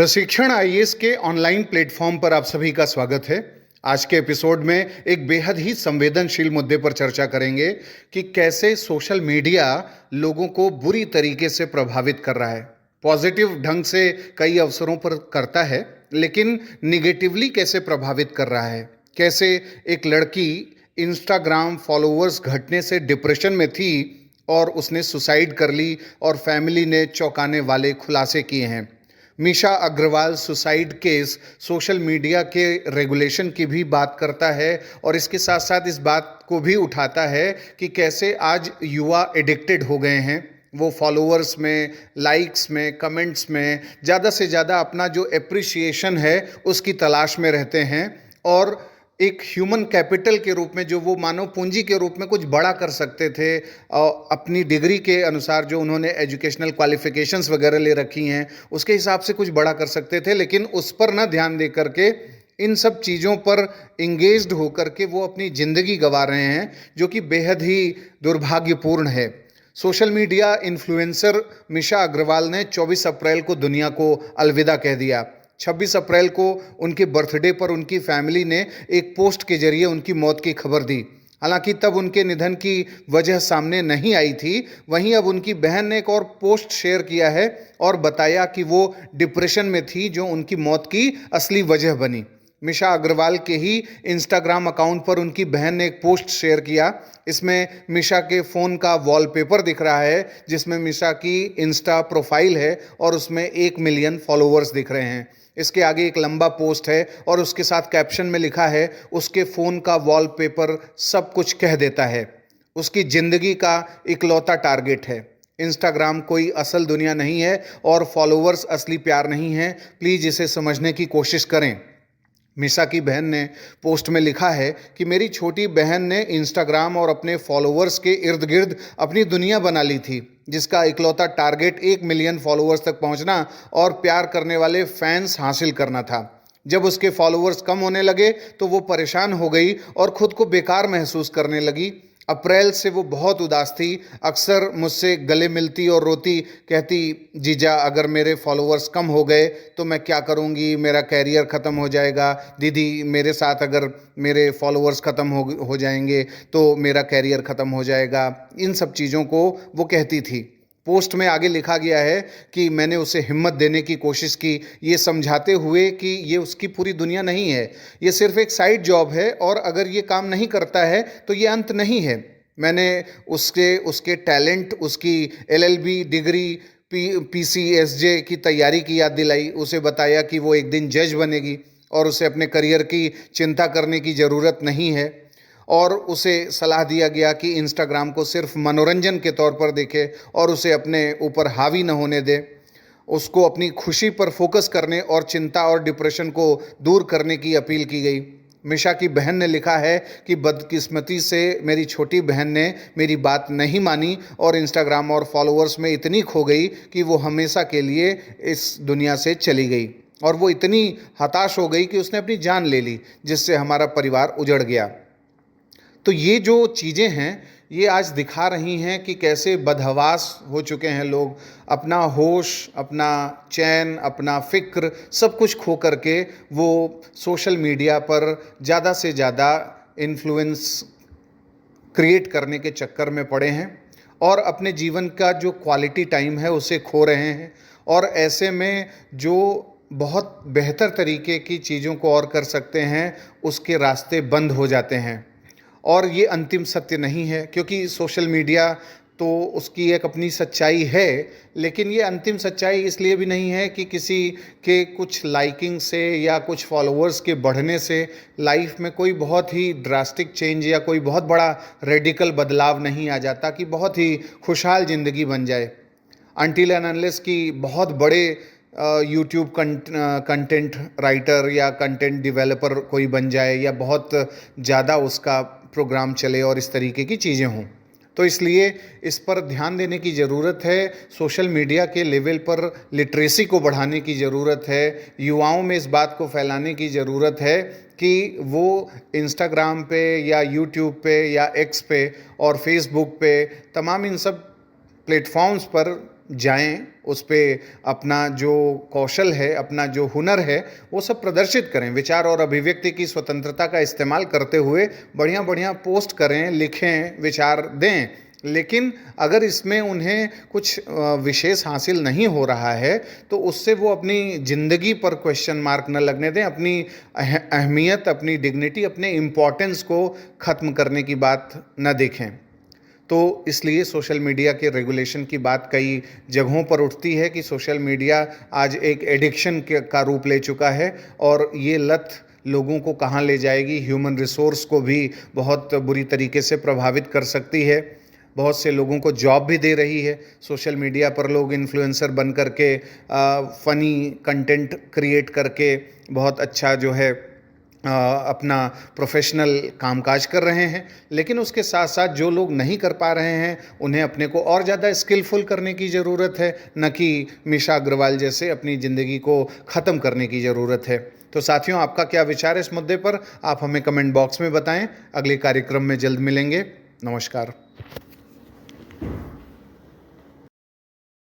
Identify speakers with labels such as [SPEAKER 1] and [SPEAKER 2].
[SPEAKER 1] प्रशिक्षण आईएएस के online platform पर आप सभी का स्वागत है। आज के एपिसोड में एक बेहद ही संवेदनशील मुद्दे पर चर्चा करेंगे कि कैसे सोशल मीडिया लोगों को बुरी तरीके से प्रभावित कर रहा है। पॉजिटिव ढंग से कई अवसरों पर करता है, लेकिन निगेटिवली कैसे प्रभावित कर रहा है। कैसे एक लड़की इंस्टाग्राम फॉलोअर्स घटने से डिप्रेशन में थी और उसने सुसाइड कर ली और फैमिली ने चौंकाने वाले खुलासे किए हैं। Misha Agarwal suicide case social media के रेगुलेशन की भी बात करता है और इसके साथ साथ इस बात को भी उठाता है कि कैसे आज युवा एडिक्टेड हो गए हैं। वो फॉलोअर्स में, लाइक्स में, कमेंट्स में ज़्यादा से ज़्यादा अपना जो एप्रिसिएशन है उसकी तलाश में रहते हैं और एक ह्यूमन कैपिटल के रूप में, जो वो मानव पूंजी के रूप में कुछ बड़ा कर सकते थे और अपनी डिग्री के अनुसार जो उन्होंने एजुकेशनल क्वालिफिकेशंस वगैरह ले रखी हैं उसके हिसाब से कुछ बड़ा कर सकते थे, लेकिन उस पर ना ध्यान दे करके इन सब चीज़ों पर इंगेज्ड होकर के वो अपनी ज़िंदगी गंवा रहे हैं, जो कि बेहद ही दुर्भाग्यपूर्ण है। Social media influencer Misha Agarwal ने 24 अप्रैल को दुनिया को अलविदा कह दिया। 26 अप्रैल को उनके बर्थडे पर उनकी फैमिली ने एक पोस्ट के जरिए उनकी मौत की खबर दी। हालांकि तब उनके निधन की वजह सामने नहीं आई थी। वहीं अब उनकी बहन ने एक और पोस्ट शेयर किया है और बताया कि वो डिप्रेशन में थी, जो उनकी मौत की असली वजह बनी। मीशा अग्रवाल के ही इंस्टाग्राम अकाउंट पर उनकी बहन ने एक पोस्ट शेयर किया। इसमें मीशा के फ़ोन का वॉलपेपर दिख रहा है, जिसमें मीशा की इंस्टा प्रोफाइल है और उसमें 1 मिलियन फॉलोअर्स दिख रहे हैं। इसके आगे एक लंबा पोस्ट है और उसके साथ कैप्शन में लिखा है, उसके फ़ोन का वॉलपेपर सब कुछ कह देता है। उसकी ज़िंदगी का इकलौता टारगेट है। इंस्टाग्राम कोई असल दुनिया नहीं है और फॉलोअर्स असली प्यार नहीं है। प्लीज़ इसे समझने की कोशिश करें। मीशा की बहन ने पोस्ट में लिखा है कि मेरी छोटी बहन ने इंस्टाग्राम और अपने फॉलोअर्स के इर्द गिर्द अपनी दुनिया बना ली थी, जिसका इकलौता टारगेट 1 मिलियन फॉलोअर्स तक पहुंचना और प्यार करने वाले फैंस हासिल करना था। जब उसके फॉलोअर्स कम होने लगे तो वो परेशान हो गई और खुद को बेकार महसूस करने लगी। अप्रैल से वो बहुत उदास थी। अक्सर मुझसे गले मिलती और रोती, कहती, जीजा अगर मेरे फॉलोअर्स कम हो गए तो मैं क्या करूँगी, मेरा कैरियर ख़त्म हो जाएगा। दीदी मेरे साथ अगर मेरे फॉलोअर्स ख़त्म हो जाएंगे तो मेरा कैरियर ख़त्म हो जाएगा। इन सब चीज़ों को वो कहती थी। पोस्ट में आगे लिखा गया है कि मैंने उसे हिम्मत देने की कोशिश की, ये समझाते हुए कि ये उसकी पूरी दुनिया नहीं है, ये सिर्फ एक साइड जॉब है और अगर ये काम नहीं करता है तो ये अंत नहीं है। मैंने उसके टैलेंट, उसकी एलएलबी डिग्री, पीसीएसजे की तैयारी की याद दिलाई। उसे बताया कि वो एक दिन जज बनेगी और उसे अपने करियर की चिंता करने की ज़रूरत नहीं है। और उसे सलाह दिया गया कि इंस्टाग्राम को सिर्फ मनोरंजन के तौर पर देखे और उसे अपने ऊपर हावी न होने दे। उसको अपनी खुशी पर फोकस करने और चिंता और डिप्रेशन को दूर करने की अपील की गई। मीशा की बहन ने लिखा है कि बदकिस्मती से मेरी छोटी बहन ने मेरी बात नहीं मानी और इंस्टाग्राम और फॉलोअर्स में इतनी खो गई कि वो हमेशा के लिए इस दुनिया से चली गई और वो इतनी हताश हो गई कि उसने अपनी जान ले ली, जिससे हमारा परिवार उजड़ गया। तो ये जो चीज़ें हैं ये आज दिखा रही हैं कि कैसे बदहवास हो चुके हैं लोग। अपना होश, अपना चैन, अपना फ़िक्र सब कुछ खो करके वो सोशल मीडिया पर ज़्यादा से ज़्यादा इन्फ्लुएंस क्रिएट करने के चक्कर में पड़े हैं और अपने जीवन का जो क्वालिटी टाइम है उसे खो रहे हैं। और ऐसे में जो बहुत बेहतर तरीके की चीज़ों को और कर सकते हैं उसके रास्ते बंद हो जाते हैं। और ये अंतिम सत्य नहीं है, क्योंकि सोशल मीडिया तो उसकी एक अपनी सच्चाई है, लेकिन ये अंतिम सच्चाई इसलिए भी नहीं है कि किसी के कुछ लाइकिंग से या कुछ फॉलोअर्स के बढ़ने से लाइफ में कोई बहुत ही ड्रास्टिक चेंज या कोई बहुत बड़ा रेडिकल बदलाव नहीं आ जाता कि बहुत ही खुशहाल ज़िंदगी बन जाए। अनटिल एंड अनलेस कि बहुत बड़े यूट्यूब कंटेंट राइटर या कंटेंट डेवलपर कोई बन जाए या बहुत ज़्यादा उसका प्रोग्राम चले और इस तरीके की चीज़ें हों। तो इसलिए इस पर ध्यान देने की ज़रूरत है। सोशल मीडिया के लेवल पर लिटरेसी को बढ़ाने की ज़रूरत है। युवाओं में इस बात को फैलाने की ज़रूरत है कि वो इंस्टाग्राम पे या यूट्यूब पे या एक्स पे और फेसबुक पे, तमाम इन सब प्लेटफॉर्म्स पर जाएं, उस पे अपना जो कौशल है, अपना जो हुनर है, वो सब प्रदर्शित करें। विचार और अभिव्यक्ति की स्वतंत्रता का इस्तेमाल करते हुए बढ़िया-बढ़िया पोस्ट करें, लिखें, विचार दें। लेकिन अगर इसमें उन्हें कुछ विशेष हासिल नहीं हो रहा है, तो उससे वो अपनी ज़िंदगी पर क्वेश्चन मार्क न लगने दें, अपनी अहमियत, अपनी डिग्निटी, अपने इम्पोर्टेंस को ख़त्म करने की बात न देखें। तो इसलिए सोशल मीडिया के रेगुलेशन की बात कई जगहों पर उठती है कि सोशल मीडिया आज एक एडिक्शन का रूप ले चुका है और ये लत लोगों को कहाँ ले जाएगी, ह्यूमन रिसोर्स को भी बहुत बुरी तरीके से प्रभावित कर सकती है। बहुत से लोगों को जॉब भी दे रही है। सोशल मीडिया पर लोग इन्फ्लुएंसर बन करके फ़नी कंटेंट क्रिएट करके बहुत अच्छा जो है अपना प्रोफेशनल कामकाज कर रहे हैं। लेकिन उसके साथ साथ जो लोग नहीं कर पा रहे हैं, उन्हें अपने को और ज़्यादा स्किलफुल करने की ज़रूरत है, न कि मीशा अग्रवाल जैसे अपनी ज़िंदगी को ख़त्म करने की ज़रूरत है। तो साथियों, आपका क्या विचार है इस मुद्दे पर? आप हमें कमेंट बॉक्स में बताएं। अगले कार्यक्रम में जल्द मिलेंगे। नमस्कार।